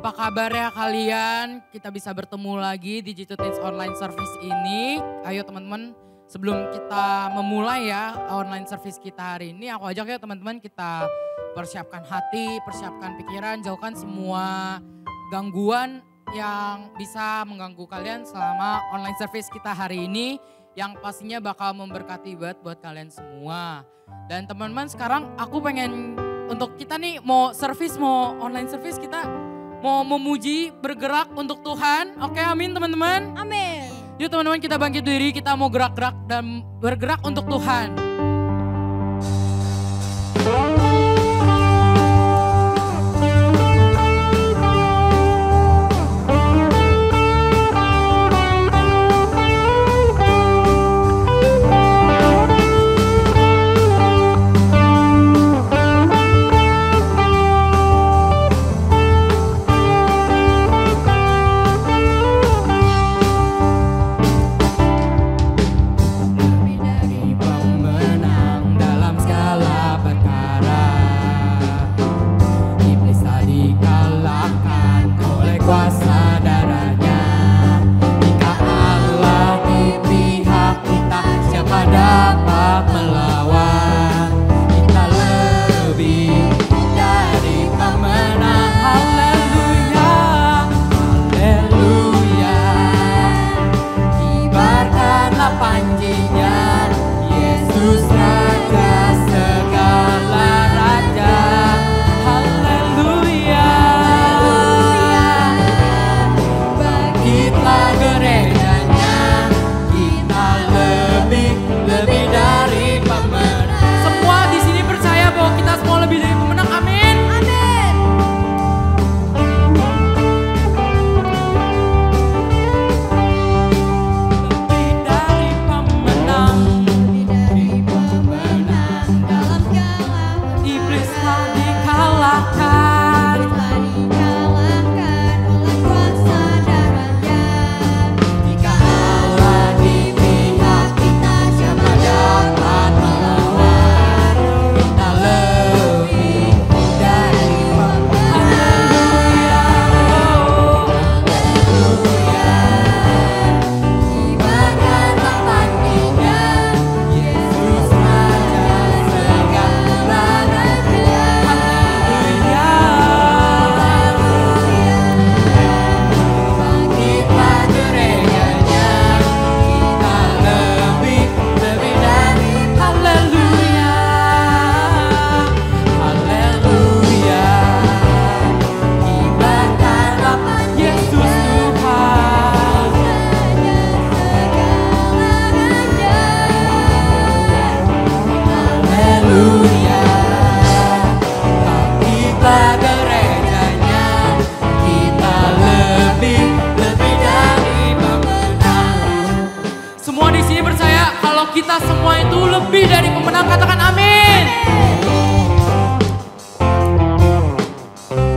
Apa kabarnya kalian? Kita bisa bertemu lagi di G2Teens Online Service ini. Ayo teman-teman, sebelum kita memulai ya online service kita hari ini, aku ajak ya teman-teman kita persiapkan hati, persiapkan pikiran, jauhkan semua gangguan yang bisa mengganggu kalian selama online service kita hari ini, yang pastinya bakal memberkati buat kalian semua. Dan teman-teman, sekarang aku pengen untuk kita nih mau online service, kita mau memuji, bergerak untuk Tuhan. Oke, amin teman-teman. Amin. Yuk teman-teman, kita bangkit diri, kita mau gerak-gerak dan bergerak untuk Tuhan. Kita semua itu lebih dari pemenang, katakan amin.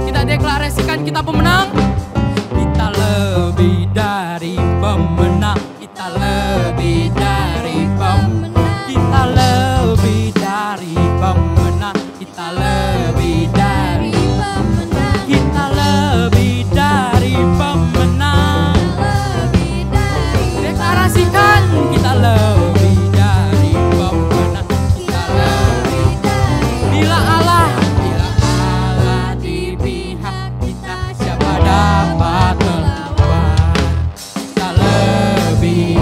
Kita deklarasikan kita pemenang. Kita lebih dari pemenang. Kita lebih dari pemenang. Kita lebih dari pemenang. Kita lebih dari pemenang. Kita lebih dari pemenang. Deklarasikan kita lebih. Bila Allah di pihak kita, siapa dapat melawan? Kita lebih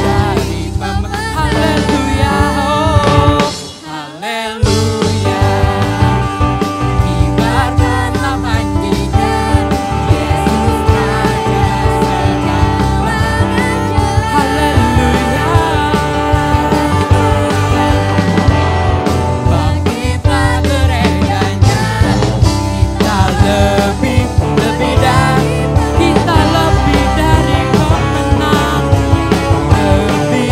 dari pemenang. Haleluya, oh haleluya. Kibarkanlah panjinya, Yesus Raja segalanya. Haleluya. Bangkitlah gerejanya, kita lebih dari, kita lebih dari pemenang. Lebih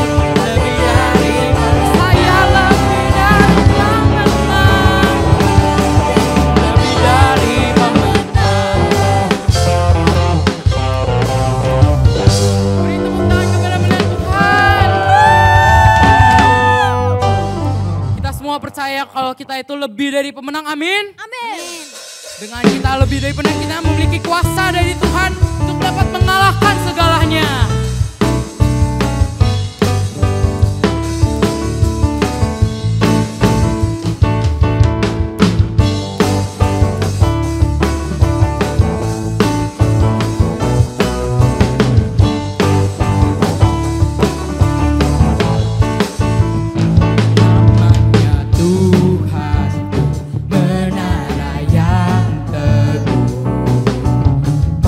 dari, saya lebih dari pemenang. Lebih dari pemenang. Beri tepuk tangan kepada benar Tuhan. Kita semua percaya kalau kita itu lebih dari pemenang, amin. Amin. Dengan kita lebih dari benar, kita memiliki kuasa dari Tuhan untuk dapat mengalahkan segalanya.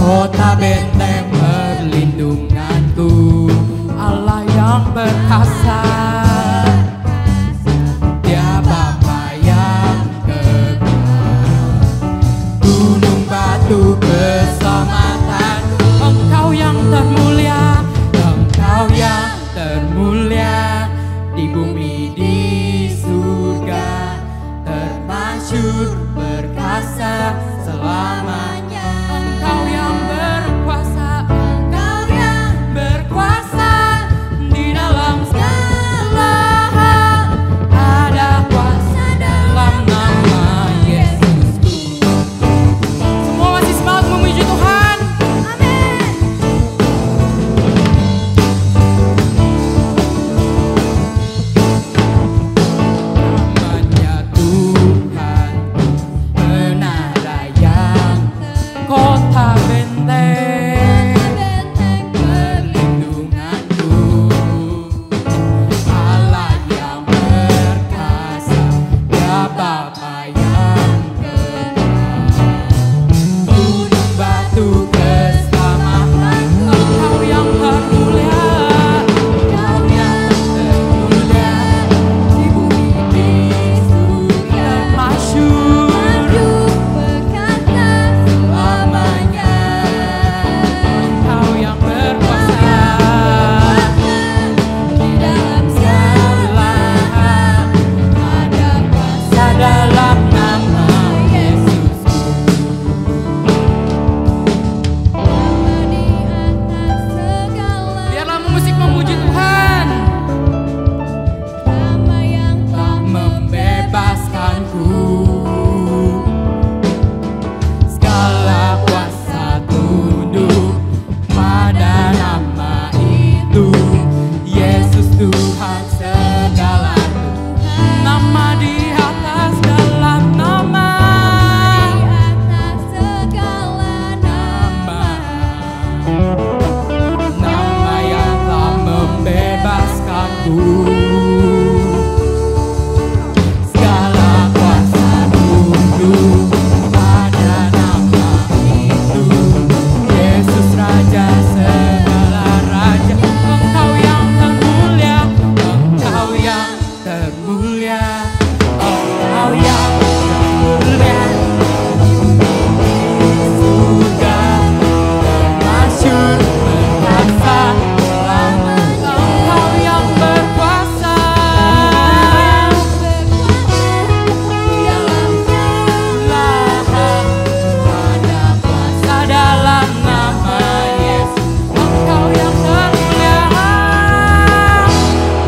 Kota benteng perlindunganku, Allah yang perkasa, Dia Bapa yang kekal. Gunung batu keselamatan, Engkau yang termulia, Engkau yang termulia di bumi di surga, termasyhur perkasa selamanya. Engkau yang berkuasa, Engkau yang berkuasa di dalam segala hal. Ada kuasa dalam nama Yesusku. Semua masih semangat memuji Tuhan. Amin. Namanya Tuhan, menara yang Kota benteng, perlindunganku, Allah yang perkasa, Dia Bapa yang kekal. Gunung batu keselamatan, Engkau yang termulia, Engkau yang termulia di bumi di surga, masyhur berkata selamanya. Engkau yang berkuasa. Di dalam segala hal, ada kuasa dalam nama Yesusku. Nama di atas segala, Biarlah musik memuji Tuhan. nama yang telah membebaskanku. Segala kuasa tunduk pada nama itu, Yesus Tuhan segala Tuhan. Nama di atas dalam nama. Di atas segala nama, nama yang telah membebaskanku. Segala kuasa tunduk pada nama itu, Yesus Raja segala raja. Engkau yang termulia, Engkau yang termulia, Engkau yang termulia di surga, termasyhur perkasa selamanya. Engkau yang berkuasa, dalam segala hal, ada kuasa dalam nama Yesus. Engkau yang termulia,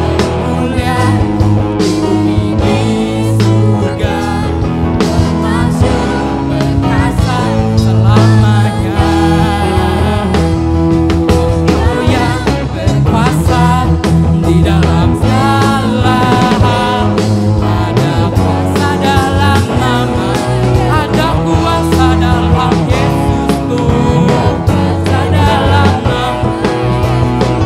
termulia di bumi di surga, termasyhur perkasa selamanya. Engkau yang berkuasa di dalam segala hal, ada kuasa dalam nama, ada kuasa dalam Yesusku, kuasa dalam nama.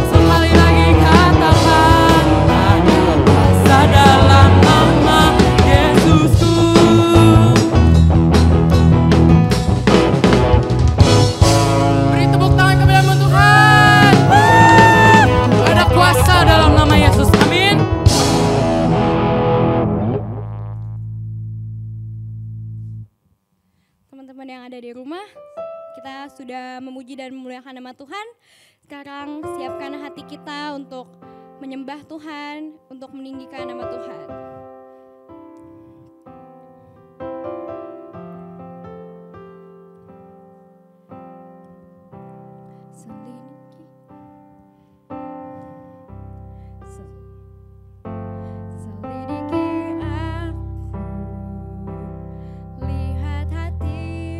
Sekali lagi katakan, ada kuasa dalam nama Yesusku. Beri tepuk tangan kepada Tuhan. Ada kuasa dalam nama Yesus. Amin. Teman-teman yang ada di rumah, kita sudah memuji dan memuliakan nama Tuhan. Sekarang siapkan hati kita untuk menyembah Tuhan, untuk meninggikan nama Tuhan. Selidiki. Selidiki aku, lihat hati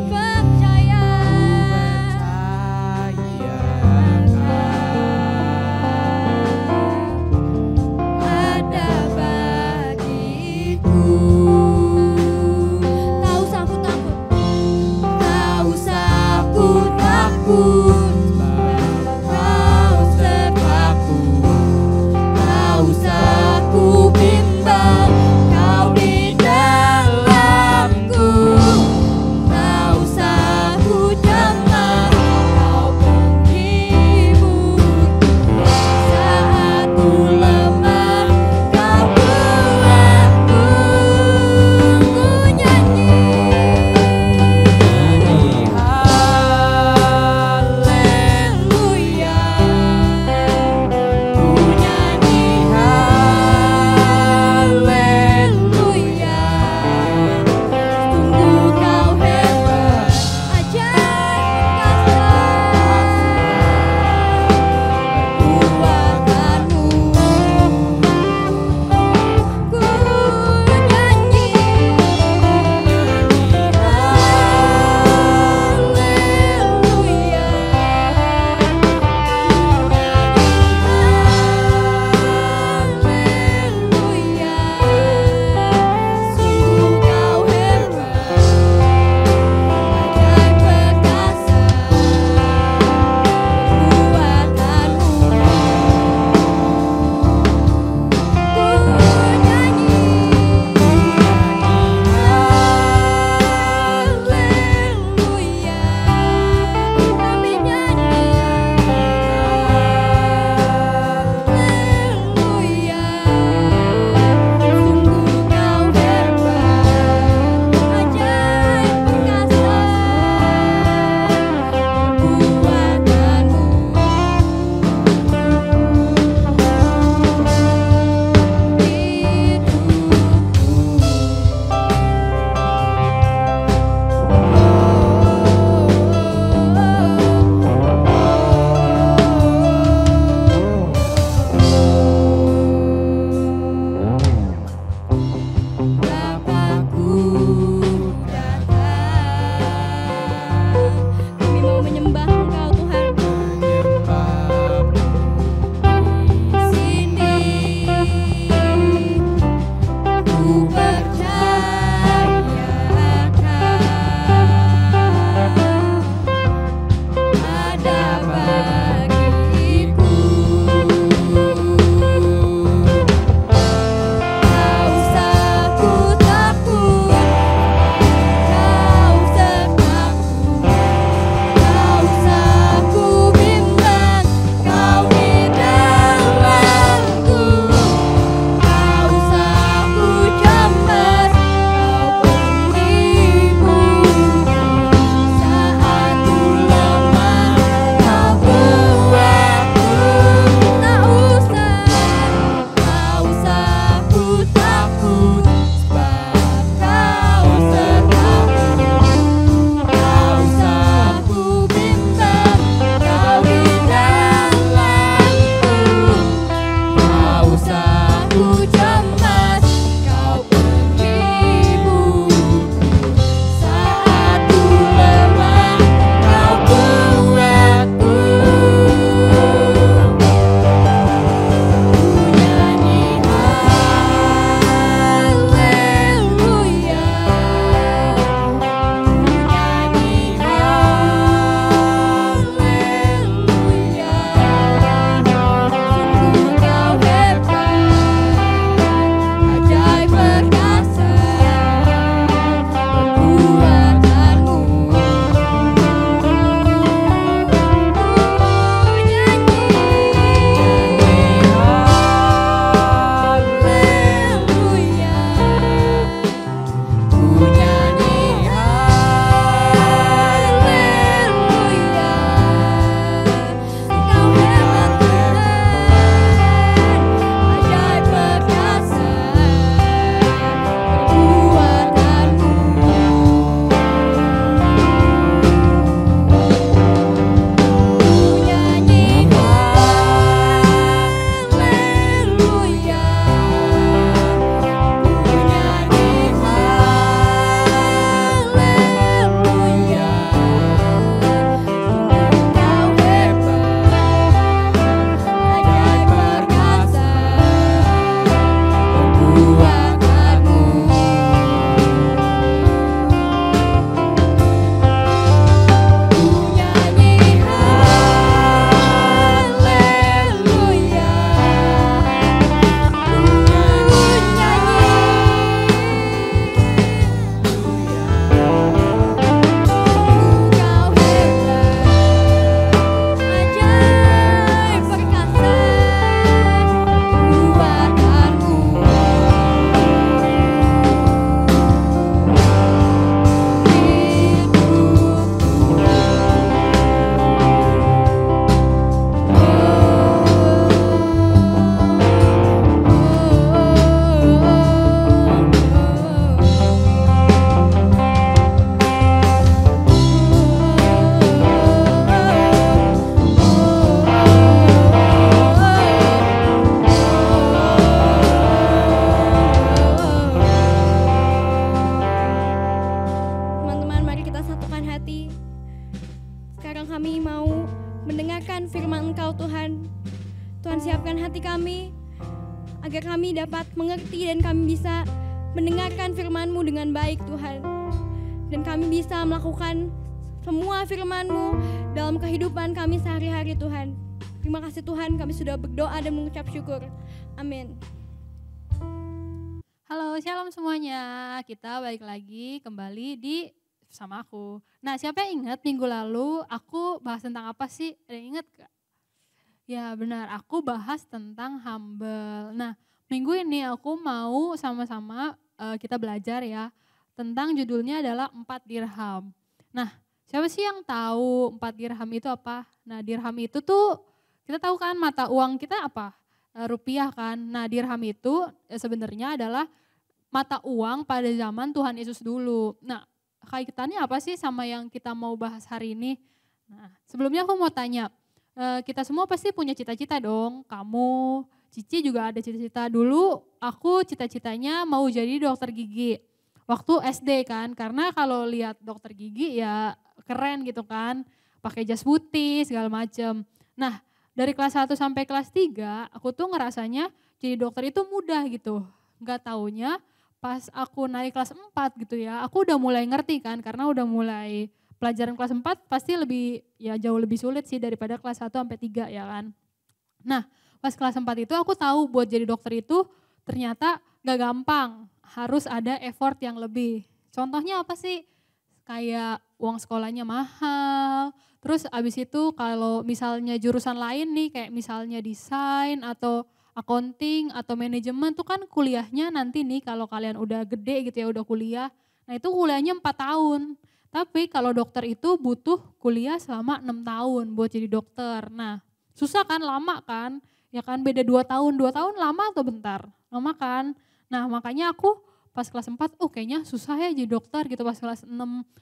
percaya. Ada bagiku. Tak usah aku takut. Tak usah aku takut. Kau sertaku. Tak usah aku bimbang. Kau di dalamku. Tak usah kita satukan hati. Sekarang kami mau mendengarkan firman Engkau Tuhan. Tuhan, siapkan hati kami agar kami dapat mengerti dan kami bisa mendengarkan firman-Mu dengan baik Tuhan. Dan kami bisa melakukan semua firman-Mu dalam kehidupan kami sehari-hari Tuhan. Terima kasih Tuhan, kami sudah berdoa dan mengucap syukur. Amin. Halo, shalom semuanya. Kita balik lagi kembali di sama aku. Nah, siapa yang ingat minggu lalu aku bahas tentang apa sih? Ada yang ingat gak? Ya benar, aku bahas tentang humble. Nah, minggu ini aku mau sama-sama kita belajar ya tentang judulnya adalah 4 dirham. Nah, siapa sih yang tahu 4 dirham itu apa? Nah, dirham itu tuh kita tahu kan mata uang kita apa? Rupiah kan. Nah, dirham itu sebenarnya adalah mata uang pada zaman Tuhan Yesus dulu. Nah, kaitannya apa sih sama yang kita mau bahas hari ini? Nah, sebelumnya aku mau tanya, kita semua pasti punya cita-cita dong. Kamu, Cici juga ada cita-cita. Dulu aku cita-citanya mau jadi dokter gigi. Waktu SD kan, karena kalau lihat dokter gigi ya keren gitu kan. Pakai jas putih segala macem. Nah, dari kelas 1 sampai kelas 3 aku tuh ngerasanya jadi dokter itu mudah gitu. Gak taunya pas aku naik kelas 4 gitu ya, aku udah mulai ngerti kan karena udah mulai pelajaran kelas 4 pasti lebih ya jauh lebih sulit sih daripada kelas 1 sampai 3 ya kan. Nah, pas kelas 4 itu aku tahu buat jadi dokter itu ternyata gak gampang, harus ada effort yang lebih. Contohnya apa sih? Kayak uang sekolahnya mahal, terus abis itu kalau misalnya jurusan lain nih kayak misalnya desain atau accounting atau manajemen tuh kan kuliahnya nanti nih kalau kalian udah gede gitu ya udah kuliah. Nah itu kuliahnya 4 tahun. Tapi kalau dokter itu butuh kuliah selama 6 tahun buat jadi dokter. Nah susah kan, lama kan. Ya kan beda 2 tahun. 2 tahun lama atau bentar? Lama kan. Nah makanya aku pas kelas 4 kayaknya susah ya jadi dokter gitu pas kelas 6.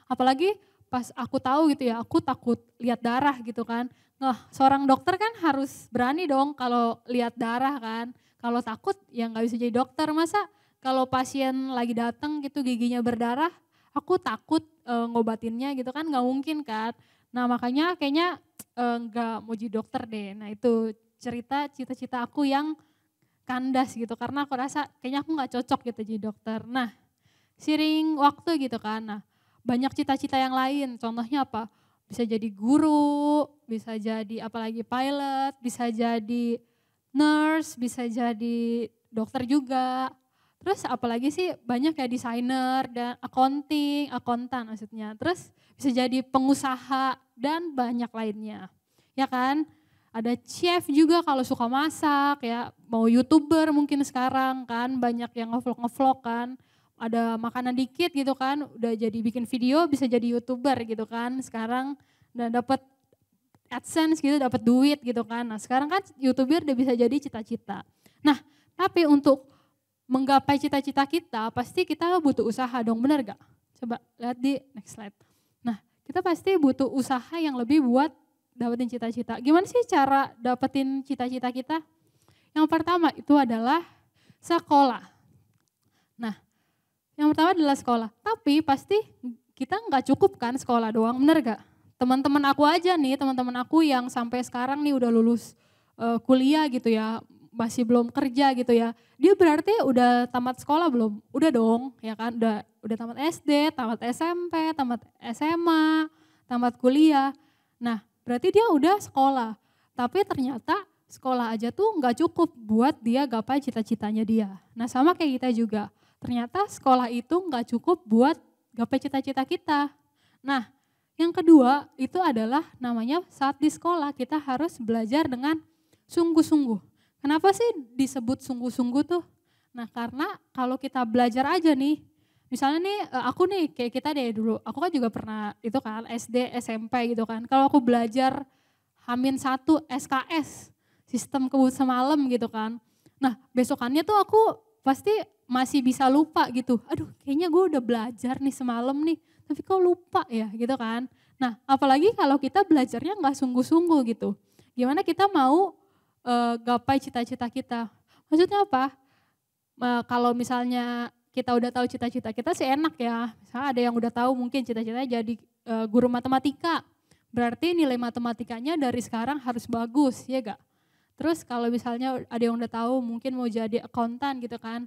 Apalagi pas aku tahu gitu ya, aku takut lihat darah gitu kan. Nah, seorang dokter kan harus berani dong kalau lihat darah kan. Kalau takut ya nggak bisa jadi dokter. Masa kalau pasien lagi datang gitu giginya berdarah, aku takut ngobatinnya gitu kan nggak mungkin kan. Nah makanya kayaknya nggak mau jadi dokter deh. Nah itu cerita cita-cita aku yang kandas gitu karena aku rasa kayaknya aku nggak cocok gitu jadi dokter. Nah seiring waktu gitu kan. Nah banyak cita-cita yang lain. Contohnya apa? Bisa jadi guru, bisa jadi apalagi pilot, bisa jadi nurse, bisa jadi dokter juga. Terus apalagi sih banyak ya desainer dan akuntan maksudnya. Terus bisa jadi pengusaha dan banyak lainnya. Ya kan? Ada chef juga kalau suka masak ya, mau YouTuber mungkin sekarang kan banyak yang ngevlog kan. Ada makanan dikit gitu kan, udah jadi bikin video bisa jadi YouTuber gitu kan sekarang, dan dapat AdSense gitu, dapat duit gitu kan. Nah sekarang kan YouTuber udah bisa jadi cita-cita. Nah tapi untuk menggapai cita-cita kita pasti kita butuh usaha dong, benar gak? Coba lihat di next slide. Nah kita pasti butuh usaha yang lebih buat dapetin cita-cita. Gimana sih cara dapetin cita-cita kita? Yang pertama itu adalah sekolah. Nah yang pertama adalah sekolah, tapi pasti kita nggak cukup kan sekolah doang, bener gak? Teman-teman aku aja nih, teman-teman aku yang sampai sekarang nih udah lulus kuliah gitu ya, masih belum kerja gitu ya. Dia berarti udah tamat sekolah belum? Udah dong, ya kan? Udah tamat SD, tamat SMP, tamat SMA, tamat kuliah. Nah, berarti dia udah sekolah. Tapi ternyata sekolah aja tuh nggak cukup buat dia gapai cita-citanya dia. Nah, sama kayak kita juga. Ternyata sekolah itu nggak cukup buat gapai cita-cita kita. Nah, yang kedua itu adalah namanya saat di sekolah kita harus belajar dengan sungguh-sungguh. Kenapa sih disebut sungguh-sungguh tuh? Nah karena kalau kita belajar aja nih, misalnya nih aku nih kayak kita deh dulu, aku kan juga pernah itu kan SD, SMP gitu kan. Kalau aku belajar H-1 SKS, sistem kebut semalam gitu kan. Nah besokannya tuh aku pasti masih bisa lupa gitu. Aduh kayaknya gue udah belajar nih semalam nih, tapi kok lupa ya gitu kan. Nah apalagi kalau kita belajarnya gak sungguh-sungguh gitu. Gimana kita mau gapai cita-cita kita. Maksudnya apa? Kalau misalnya kita udah tahu cita-cita kita sih enak ya. Misalnya ada yang udah tahu mungkin cita-citanya jadi guru matematika. Berarti nilai matematikanya dari sekarang harus bagus, ya gak? Terus kalau misalnya ada yang udah tahu mungkin mau jadi akuntan gitu kan.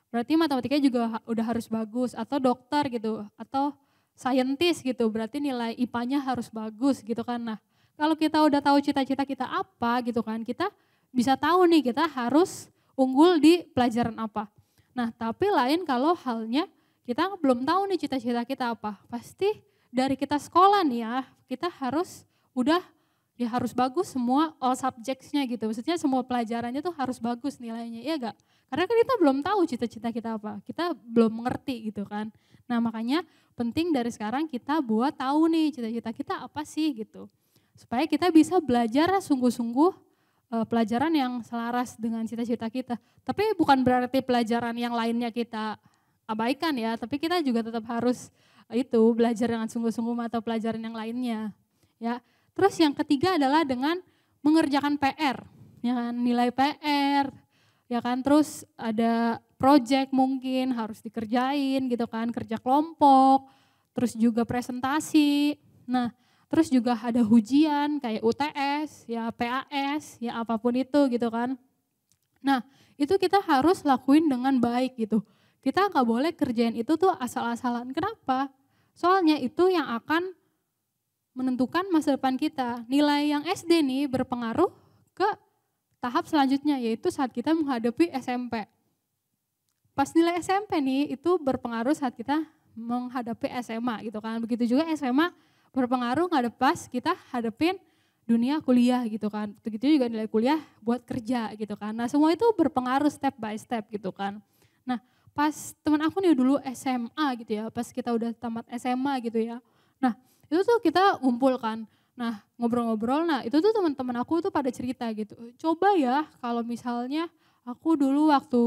Berarti matematikanya juga udah harus bagus, atau dokter gitu, atau scientist gitu. Berarti nilai IPA-nya harus bagus gitu kan. Nah, kalau kita udah tahu cita-cita kita apa gitu kan, kita bisa tahu nih kita harus unggul di pelajaran apa. Nah, tapi lain kalau halnya kita belum tahu nih cita-cita kita apa. Pasti dari kita sekolah nih ya, kita harus udah ya harus bagus semua all subjects-nya gitu. Maksudnya semua pelajarannya tuh harus bagus nilainya, ya gak? Karena kan kita belum tahu cita-cita kita apa, kita belum mengerti gitu kan. Nah makanya penting dari sekarang kita buat tahu nih cita-cita kita apa sih gitu. Supaya kita bisa belajar sungguh-sungguh pelajaran yang selaras dengan cita-cita kita. Tapi bukan berarti pelajaran yang lainnya kita abaikan ya, tapi kita juga tetap harus itu belajar dengan sungguh-sungguh mata pelajaran yang lainnya. Ya. Terus yang ketiga adalah dengan mengerjakan PR, ya kan, nilai PR, ya kan, terus ada project mungkin harus dikerjain gitu kan, kerja kelompok, terus juga presentasi. Nah, terus juga ada ujian kayak UTS, ya PAS, ya apapun itu gitu kan. Nah, itu kita harus lakuin dengan baik gitu. Kita nggak boleh kerjain itu tuh asal-asalan. Kenapa? Soalnya itu yang akan menentukan masa depan kita. Nilai yang SD nih berpengaruh ke tahap selanjutnya, yaitu saat kita menghadapi SMP. Pas nilai SMP nih itu berpengaruh saat kita menghadapi SMA gitu kan. Begitu juga SMA berpengaruh nggak pas kita hadapin dunia kuliah gitu kan. Begitu juga nilai kuliah buat kerja gitu kan. Nah semua itu berpengaruh step by step gitu kan. Nah pas teman aku nih dulu SMA gitu ya, pas kita udah tamat SMA gitu ya. Nah itu tuh kita ngumpul kan. Nah ngobrol-ngobrol, nah itu tuh teman-teman aku tuh pada cerita gitu. Coba ya kalau misalnya aku dulu waktu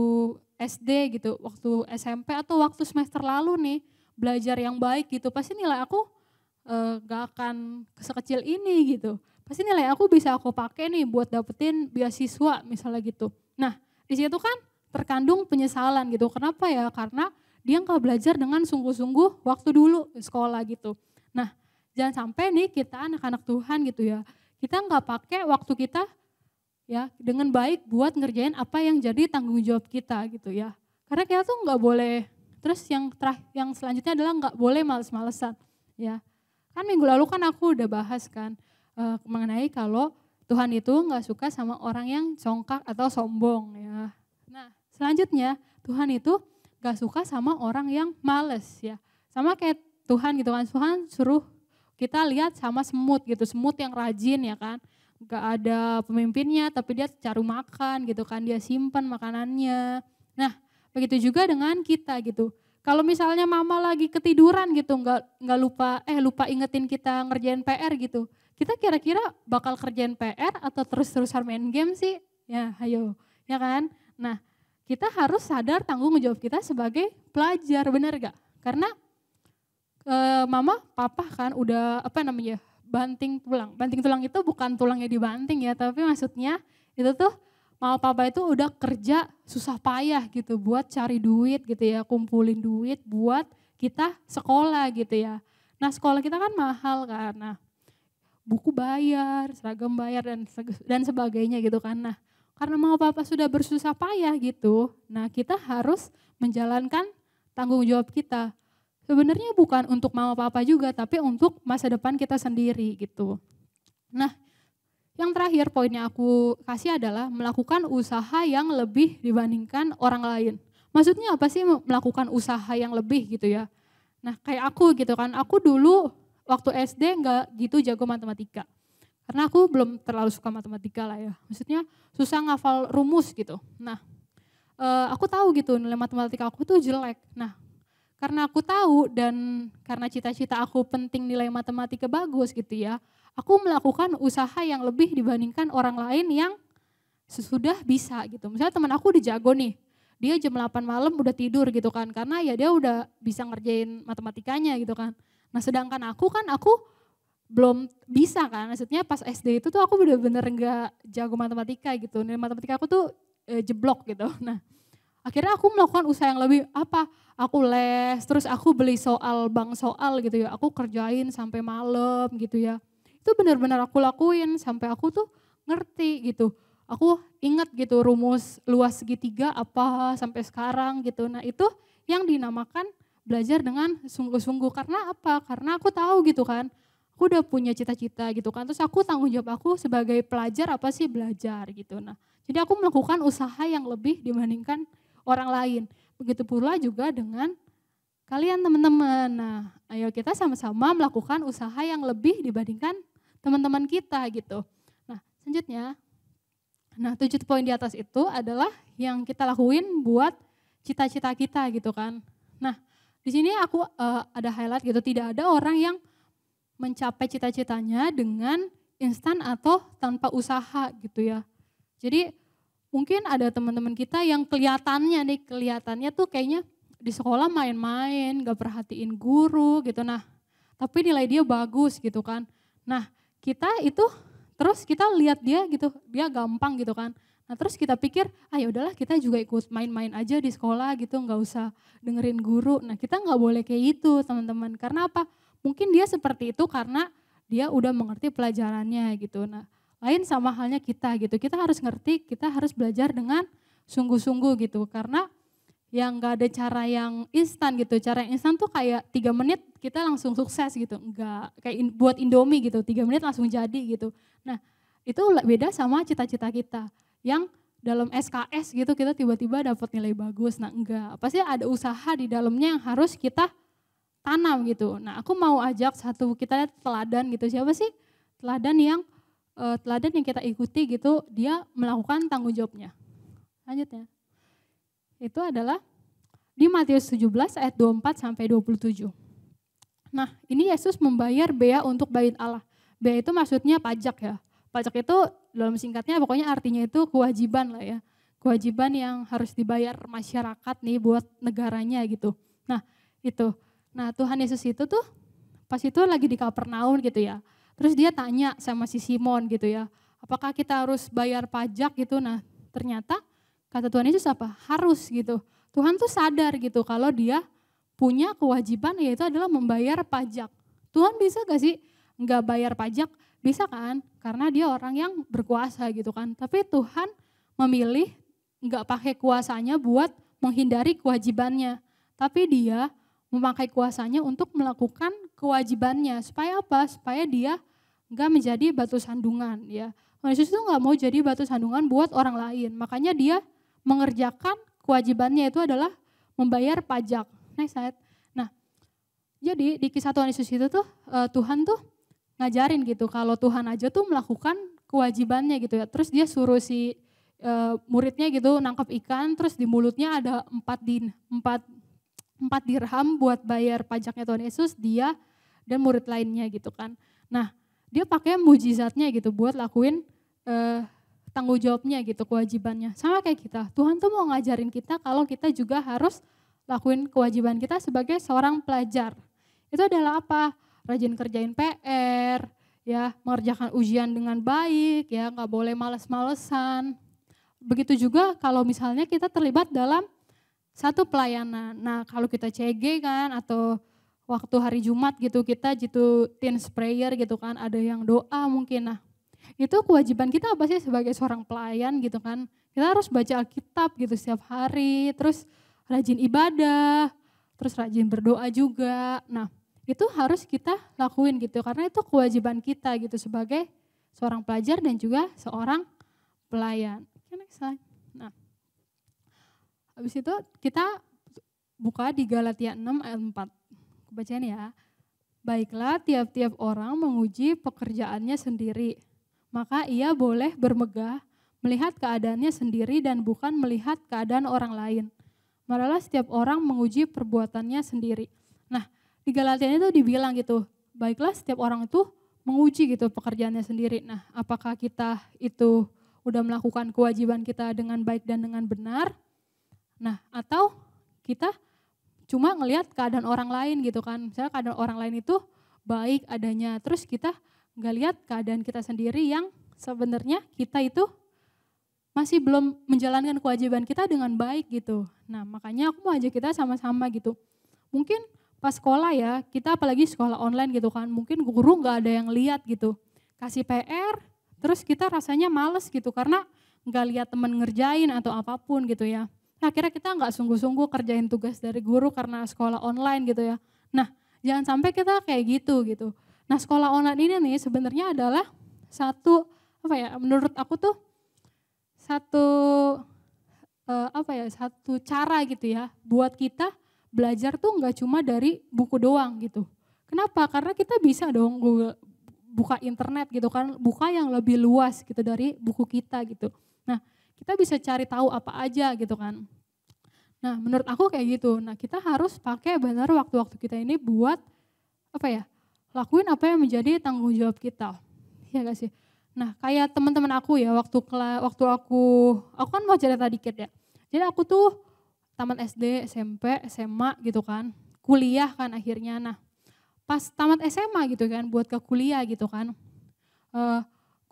SD gitu, waktu SMP atau waktu semester lalu nih belajar yang baik gitu, pasti nilai aku gak akan sekecil ini gitu. Pasti nilai aku bisa aku pakai nih buat dapetin beasiswa misalnya gitu. Nah di situ kan terkandung penyesalan gitu. Kenapa ya? Karena dia nggak belajar dengan sungguh-sungguh waktu dulu sekolah gitu. Nah jangan sampai nih kita anak-anak Tuhan gitu ya, kita nggak pakai waktu kita ya dengan baik buat ngerjain apa yang jadi tanggung jawab kita gitu ya. Karena kita tuh nggak boleh. Terus yang selanjutnya adalah nggak boleh males-malesan ya. Kan minggu lalu kan aku udah bahas kan mengenai kalau Tuhan itu nggak suka sama orang yang congkak atau sombong ya. Nah selanjutnya Tuhan itu nggak suka sama orang yang males ya. Sama kayak Tuhan gitu kan, Tuhan suruh kita lihat sama semut gitu, semut yang rajin ya kan. Gak ada pemimpinnya tapi dia cari makan gitu kan, dia simpan makanannya. Nah begitu juga dengan kita gitu. Kalau misalnya mama lagi ketiduran gitu, nggak lupa ingetin kita ngerjain PR gitu. Kita kira-kira bakal kerjain PR atau terus-terusan main game sih? Ya ayo, ya kan? Nah kita harus sadar tanggung jawab kita sebagai pelajar, benar gak? Karena mama, papa kan udah banting tulang. Banting tulang itu bukan tulangnya dibanting ya, tapi maksudnya itu tuh mama papa itu udah kerja susah payah gitu buat cari duit gitu ya, kumpulin duit buat kita sekolah gitu ya. Nah sekolah kita kan mahal kan, nah buku bayar, seragam bayar dan sebagainya gitu kan. Nah karena mama papa sudah bersusah payah gitu, nah kita harus menjalankan tanggung jawab kita. Sebenarnya bukan untuk mama papa juga, tapi untuk masa depan kita sendiri gitu. Nah yang terakhir poinnya aku kasih adalah melakukan usaha yang lebih dibandingkan orang lain. Maksudnya apa sih melakukan usaha yang lebih gitu ya. Nah kayak aku gitu kan, aku dulu waktu SD nggak gitu jago matematika. Karena aku belum terlalu suka matematika lah ya. Maksudnya susah ngafal rumus gitu. Nah aku tahu gitu nilai matematika aku tuh jelek. Nah karena aku tahu dan karena cita-cita aku penting nilai matematika bagus gitu ya. Aku melakukan usaha yang lebih dibandingkan orang lain yang sudah bisa gitu. Misalnya teman aku udah jago nih. Dia jam 8 malam udah tidur gitu kan. Karena ya dia udah bisa ngerjain matematikanya gitu kan. Nah sedangkan aku belum bisa kan, maksudnya pas SD itu tuh aku bener-bener gak jago matematika gitu, nilai matematika aku tuh jeblok gitu. Nah akhirnya aku melakukan usaha yang lebih apa? Aku les, terus aku beli bank soal gitu ya. Aku kerjain sampai malam gitu ya. Itu benar-benar aku lakuin sampai aku tuh ngerti gitu. Aku ingat gitu rumus luas segitiga apa sampai sekarang gitu. Nah itu yang dinamakan belajar dengan sungguh-sungguh. Karena apa? Karena aku tahu gitu kan. Aku udah punya cita-cita gitu kan. Terus aku tanggung jawab aku sebagai pelajar apa sih belajar gitu. Nah jadi aku melakukan usaha yang lebih dibandingkan orang lain. Begitu pula juga dengan kalian teman-teman. Nah, ayo kita sama-sama melakukan usaha yang lebih dibandingkan teman-teman kita gitu. Nah, selanjutnya, 7 poin di atas itu adalah yang kita lakuin buat cita-cita kita gitu kan. Nah, di sini aku ada highlight gitu, tidak ada orang yang mencapai cita-citanya dengan instan atau tanpa usaha gitu ya. Jadi mungkin ada teman-teman kita yang kelihatannya tuh kayaknya di sekolah main-main, gak perhatiin guru gitu. Nah, tapi nilai dia bagus gitu kan. Nah, kita itu terus kita lihat dia gitu, dia gampang gitu kan. Nah, terus kita pikir, ya udahlah kita juga ikut main-main aja di sekolah gitu, gak usah dengerin guru. Nah, kita gak boleh kayak itu teman-teman. Karena apa? Mungkin dia seperti itu karena dia udah mengerti pelajarannya gitu. Nah, lain sama halnya kita gitu, kita harus ngerti, kita harus belajar dengan sungguh-sungguh gitu. Karena yang gak ada cara yang instan gitu, cara yang instan tuh kayak 3 menit kita langsung sukses gitu. Enggak, kayak buat Indomie gitu, 3 menit langsung jadi gitu. Nah itu beda sama cita-cita kita, yang dalam SKS gitu kita tiba-tiba dapat nilai bagus. Nah enggak, pasti ada usaha di dalamnya yang harus kita tanam gitu. Nah aku mau ajak kita teladan gitu, siapa sih teladan yang kita ikuti gitu, dia melakukan tanggung jawabnya. Lanjutnya, itu adalah di Matius 17 ayat 24 sampai 27. Nah ini Yesus membayar bea untuk bait Allah. Bea itu maksudnya pajak ya. Pajak itu dalam singkatnya pokoknya artinya itu kewajiban lah ya. Kewajiban yang harus dibayar masyarakat nih buat negaranya gitu. Nah itu, Tuhan Yesus itu tuh pas itu lagi di Kapernaum gitu ya. Terus dia tanya sama si Simon gitu ya, apakah kita harus bayar pajak gitu. Nah ternyata kata Tuhan Yesus apa? Harus gitu. Tuhan tuh sadar gitu kalau dia punya kewajiban yaitu adalah membayar pajak. Tuhan bisa gak sih nggak bayar pajak? Bisa kan? Karena dia orang yang berkuasa gitu kan. Tapi Tuhan memilih nggak pakai kuasanya buat menghindari kewajibannya. Tapi dia memakai kuasanya untuk melakukan kewajibannya. Supaya apa? Supaya dia nggak menjadi batu sandungan ya. Yesus itu nggak mau jadi batu sandungan buat orang lain. Makanya dia mengerjakan kewajibannya itu adalah membayar pajak. Next slide. Nah, jadi di kisah Tuhan Yesus itu tuh Tuhan tuh ngajarin gitu kalau Tuhan aja tuh melakukan kewajibannya gitu ya. Terus dia suruh si muridnya gitu nangkap ikan, terus di mulutnya ada 4 dirham buat bayar pajaknya Tuhan Yesus, dia dan murid lainnya gitu kan. Nah, dia pakai mujizatnya gitu buat lakuin tanggung jawabnya gitu, kewajibannya. Sama kayak kita, Tuhan tuh mau ngajarin kita kalau kita juga harus lakuin kewajiban kita sebagai seorang pelajar. Itu adalah apa? Rajin kerjain PR, ya, mengerjakan ujian dengan baik, ya, nggak boleh males-malesan. Begitu juga kalau misalnya kita terlibat dalam satu pelayanan. Nah, kalau kita CG kan atau waktu hari Jumat gitu kita gitu teens prayer gitu kan, ada yang doa mungkin. Nah, itu kewajiban kita apa sih sebagai seorang pelayan gitu kan. Kita harus baca Alkitab gitu setiap hari, terus rajin ibadah, terus rajin berdoa juga. Nah, itu harus kita lakuin gitu karena itu kewajiban kita gitu sebagai seorang pelajar dan juga seorang pelayan. Oke, next slide. Nah, habis itu kita buka di Galatia 6 ayat 4. Bacaan ya. Baiklah, tiap-tiap orang menguji pekerjaannya sendiri. Maka ia boleh bermegah melihat keadaannya sendiri dan bukan melihat keadaan orang lain. Marilah setiap orang menguji perbuatannya sendiri. Nah, di Galatia itu dibilang gitu, baiklah setiap orang itu menguji gitu pekerjaannya sendiri. Nah, apakah kita itu udah melakukan kewajiban kita dengan baik dan dengan benar? Nah, atau kita cuma ngelihat keadaan orang lain gitu kan. Misalnya keadaan orang lain itu baik adanya, terus kita nggak lihat keadaan kita sendiri yang sebenarnya kita itu masih belum menjalankan kewajiban kita dengan baik gitu. Nah makanya aku mau ajak kita sama-sama gitu. Mungkin pas sekolah ya, kita apalagi sekolah online gitu kan, mungkin guru gak ada yang lihat gitu. Kasih PR, terus kita rasanya males gitu karena gak lihat temen ngerjain atau apapun gitu ya. Nah akhirnya kita gak sungguh-sungguh kerjain tugas dari guru karena sekolah online gitu ya. Nah jangan sampai kita kayak gitu. Nah sekolah online ini nih sebenarnya adalah satu, menurut aku tuh satu satu cara gitu ya buat kita belajar tuh nggak cuma dari buku doang gitu. Kenapa? Karena kita bisa dong buka internet gitu kan, buka yang lebih luas gitu dari buku kita gitu. Nah kita bisa cari tahu apa aja gitu kan. Nah menurut aku kayak gitu. Nah kita harus pakai benar waktu-waktu kita ini buat lakuin apa yang menjadi tanggung jawab kita. Ya gak sih? Nah kayak teman-teman aku ya waktu aku kan mau cerita dikit ya. Jadi aku tuh tamat SD, SMP, SMA gitu kan. Kuliah kan akhirnya. Nah pas tamat SMA gitu kan buat ke kuliah gitu kan.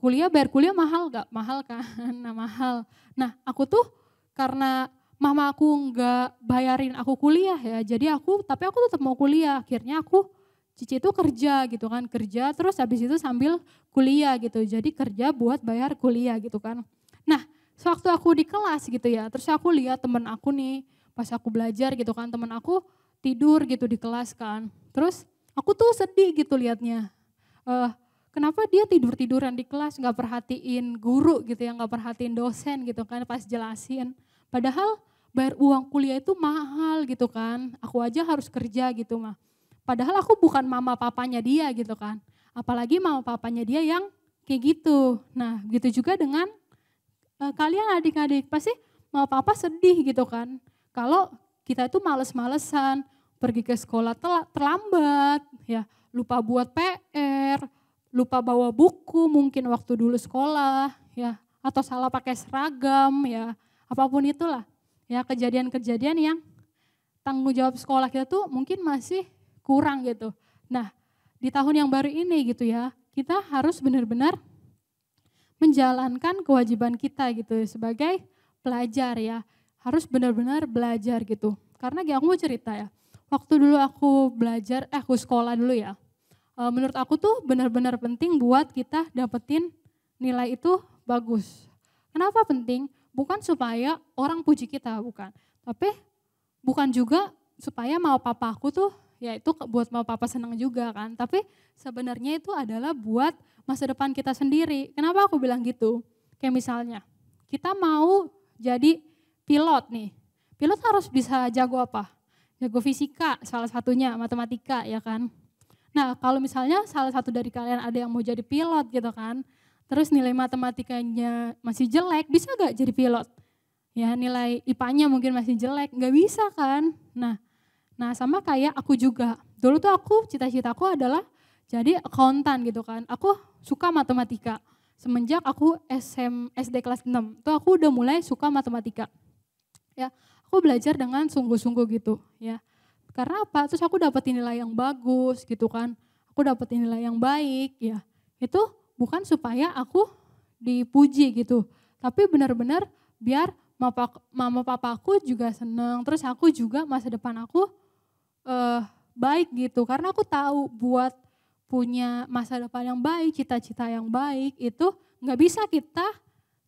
Bayar kuliah mahal gak? Mahal kan? Nah mahal. Nah aku tuh karena mama aku gak bayarin aku kuliah ya. Tapi aku tetap mau kuliah. Akhirnya aku Cici itu kerja gitu kan, kerja terus habis itu sambil kuliah gitu. Jadi kerja buat bayar kuliah gitu kan. Nah sewaktu aku di kelas gitu ya, terus aku lihat temen aku nih, pas aku belajar gitu kan, temen aku tidur gitu di kelas kan. Terus aku tuh sedih gitu liatnya. Kenapa dia tidur-tiduran di kelas, gak perhatiin guru gitu ya, gak perhatiin dosen gitu kan pas jelasin. Padahal bayar uang kuliah itu mahal gitu kan, aku aja harus kerja gitu mah. Padahal aku bukan mama papanya dia gitu kan. Apalagi mama papanya dia yang kayak gitu. Nah gitu juga dengan kalian adik-adik. Pasti mama papa sedih gitu kan. Kalau kita itu males-malesan, pergi ke sekolah terlambat, ya lupa buat PR, lupa bawa buku mungkin waktu dulu sekolah, ya atau salah pakai seragam, ya apapun itulah. Ya kejadian-kejadian yang tanggung jawab sekolah kita tuh mungkin masih kurang gitu. Nah di tahun yang baru ini gitu ya, kita harus benar-benar menjalankan kewajiban kita gitu sebagai pelajar ya. Harus benar-benar belajar gitu. Karena aku mau cerita ya, waktu dulu aku belajar, aku sekolah dulu ya. Menurut aku tuh benar-benar penting buat kita dapetin nilai itu bagus. Kenapa penting? Bukan supaya orang puji kita, bukan. Tapi bukan juga supaya mau papa aku tuh ya itu buat mau papa senang juga kan. Tapi sebenarnya itu adalah buat masa depan kita sendiri. Kenapa aku bilang gitu? Kayak misalnya kita mau jadi pilot nih. Pilot harus bisa jago apa? Jago fisika salah satunya, matematika ya kan. Nah kalau misalnya salah satu dari kalian ada yang mau jadi pilot gitu kan. Terus nilai matematikanya masih jelek, bisa gak jadi pilot? Ya nilai IPA-nya mungkin masih jelek, gak bisa kan. Nah sama kayak aku juga, dulu tuh aku cita-citaku adalah jadi akuntan gitu kan. Aku suka matematika, semenjak aku SD kelas 6, tuh aku udah mulai suka matematika. Ya, aku belajar dengan sungguh-sungguh gitu ya. Karena apa? Terus aku dapetin nilai yang bagus gitu kan. Aku dapetin nilai yang baik ya. Itu bukan supaya aku dipuji gitu, tapi benar-benar biar mama papa aku juga senang. Terus aku juga masa depan aku baik gitu, karena aku tahu buat punya masa depan yang baik, cita-cita yang baik itu nggak bisa kita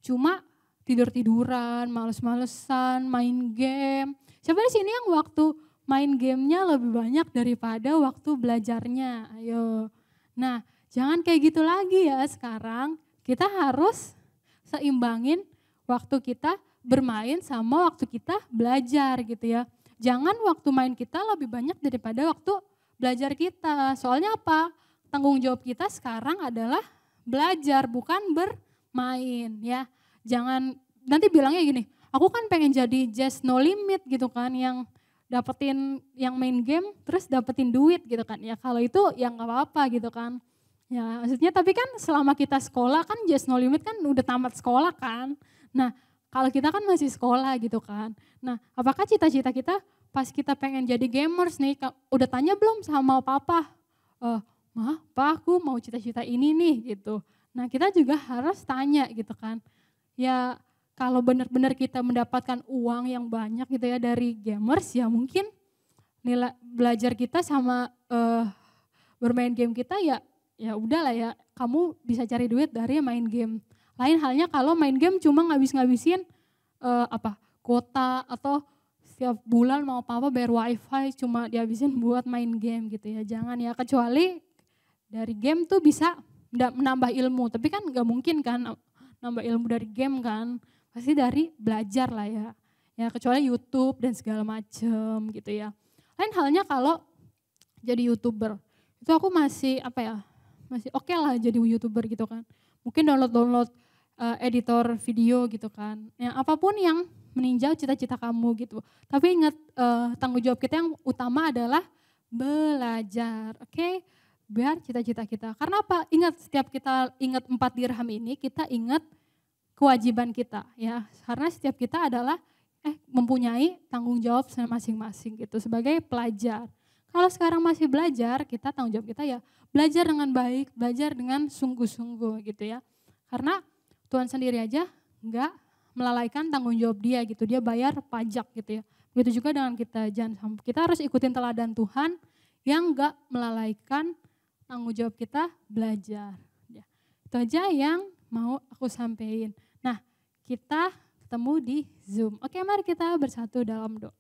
cuma tidur-tiduran, males-malesan, main game. Siapa di sini yang waktu main gamenya lebih banyak daripada waktu belajarnya? Ayo. Nah jangan kayak gitu lagi ya sekarang. Kita harus seimbangin waktu kita bermain sama waktu kita belajar gitu ya. Jangan waktu main kita lebih banyak daripada waktu belajar kita. Soalnya apa? Tanggung jawab kita sekarang adalah belajar, bukan bermain ya. Jangan nanti bilangnya gini, aku kan pengen jadi Just No Limit gitu kan, yang dapetin yang main game terus dapetin duit gitu kan. Ya kalau itu ya gak apa-apa gitu kan. Ya maksudnya tapi kan selama kita sekolah kan Just No Limit kan udah tamat sekolah kan. Nah kalau kita kan masih sekolah gitu kan. Nah apakah cita-cita kita pas kita pengen jadi gamers nih, udah tanya belum sama papa? Ma, pa aku mau cita-cita ini nih gitu. Nah kita juga harus tanya gitu kan. Ya kalau benar-benar kita mendapatkan uang yang banyak gitu ya dari gamers, ya mungkin nilai belajar kita sama bermain game kita ya udahlah ya, kamu bisa cari duit dari main game. Lain halnya kalau main game cuma ngabisin kuota atau setiap bulan mau apa-apa bayar wifi cuma dihabisin buat main game gitu ya. Jangan ya, kecuali dari game tuh bisa menambah ilmu, tapi kan gak mungkin kan nambah ilmu dari game kan, pasti dari belajar lah ya. Ya kecuali YouTube dan segala macem gitu ya. Lain halnya kalau jadi YouTuber, itu aku masih masih oke lah jadi YouTuber gitu kan. Mungkin download editor video gitu kan. Ya apapun yang meninjau cita-cita kamu gitu. Tapi ingat tanggung jawab kita yang utama adalah belajar, oke? Biar cita-cita kita. Karena apa? Ingat, setiap kita ingat 4 dirham ini, kita ingat kewajiban kita ya. Karena setiap kita adalah mempunyai tanggung jawab masing-masing gitu sebagai pelajar. Kalau sekarang masih belajar, kita tanggung jawab kita ya belajar dengan baik, belajar dengan sungguh-sungguh gitu ya. Karena Tuhan sendiri aja enggak melalaikan tanggung jawab dia gitu. Dia bayar pajak gitu ya. Begitu juga dengan kita, kita harus ikutin teladan Tuhan yang enggak melalaikan tanggung jawab kita belajar. Ya. Itu aja yang mau aku sampaikan. Nah, kita ketemu di Zoom. Oke, mari kita bersatu dalam doa.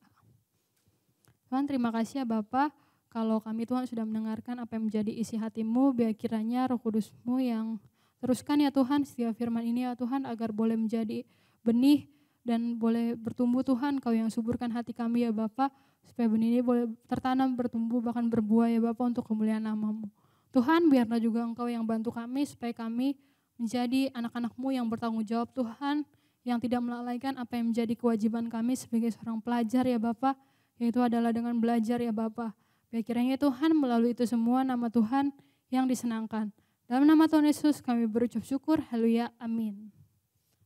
Tuhan, terima kasih ya Bapak, kalau kami Tuhan sudah mendengarkan apa yang menjadi isi hatimu, biar kiranya Roh Kudus-Mu yang teruskan ya Tuhan setiap firman ini ya Tuhan, agar boleh menjadi benih dan boleh bertumbuh Tuhan, Kau yang suburkan hati kami ya Bapak, supaya benih ini boleh tertanam, bertumbuh, bahkan berbuah ya Bapak untuk kemuliaan nama-Mu. Tuhan, biarlah juga Engkau yang bantu kami supaya kami menjadi anak-anak-Mu yang bertanggung jawab Tuhan, yang tidak melalaikan apa yang menjadi kewajiban kami sebagai seorang pelajar ya Bapak, yaitu adalah dengan belajar ya Bapak. Biar kiranya Tuhan melalui itu semua nama Tuhan yang disenangkan. Dalam nama Tuhan Yesus kami berucap syukur, haleluya, amin.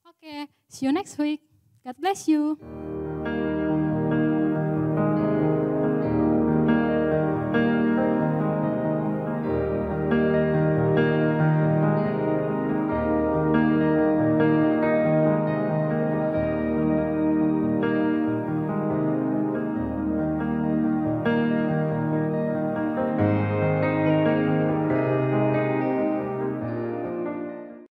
Oke, see you next week. God bless you.